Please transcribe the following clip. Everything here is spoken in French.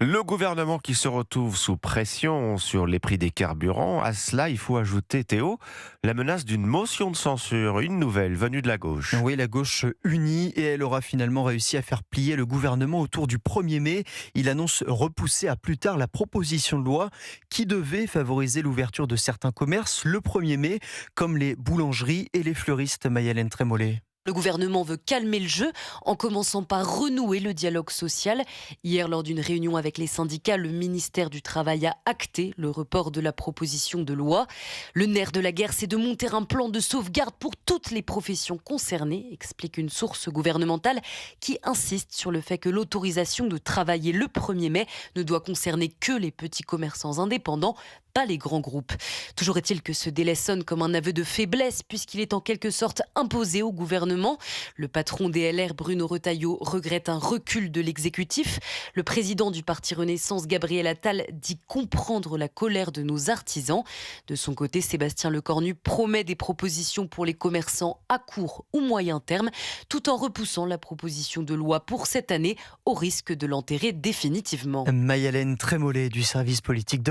Le gouvernement qui se retrouve sous pression sur les prix des carburants, à cela il faut ajouter, Théo, la menace d'une motion de censure, une nouvelle venue de la gauche. Oui, la gauche unie et elle aura finalement réussi à faire plier le gouvernement autour du 1er mai. Il annonce repousser à plus tard la proposition de loi qui devait favoriser l'ouverture de certains commerces le 1er mai, comme les boulangeries et les fleuristes. Maï-Hélène Trémollet. Le gouvernement veut calmer le jeu en commençant par renouer le dialogue social. Hier, lors d'une réunion avec les syndicats, le ministère du Travail a acté le report de la proposition de loi. Le nerf de la guerre, c'est de monter un plan de sauvegarde pour toutes les professions concernées, explique une source gouvernementale qui insiste sur le fait que l'autorisation de travailler le 1er mai ne doit concerner que les petits commerçants indépendants, pas les grands groupes. Toujours est-il que ce délai sonne comme un aveu de faiblesse puisqu'il est en quelque sorte imposé au gouvernement. Le patron des LR, Bruno Retailleau, regrette un recul de l'exécutif. Le président du parti Renaissance, Gabriel Attal, dit comprendre la colère de nos artisans. De son côté, Sébastien Lecornu promet des propositions pour les commerçants à court ou moyen terme, tout en repoussant la proposition de loi pour cette année au risque de l'enterrer définitivement. Maï-Hélène Trémollet du service politique d'Europe.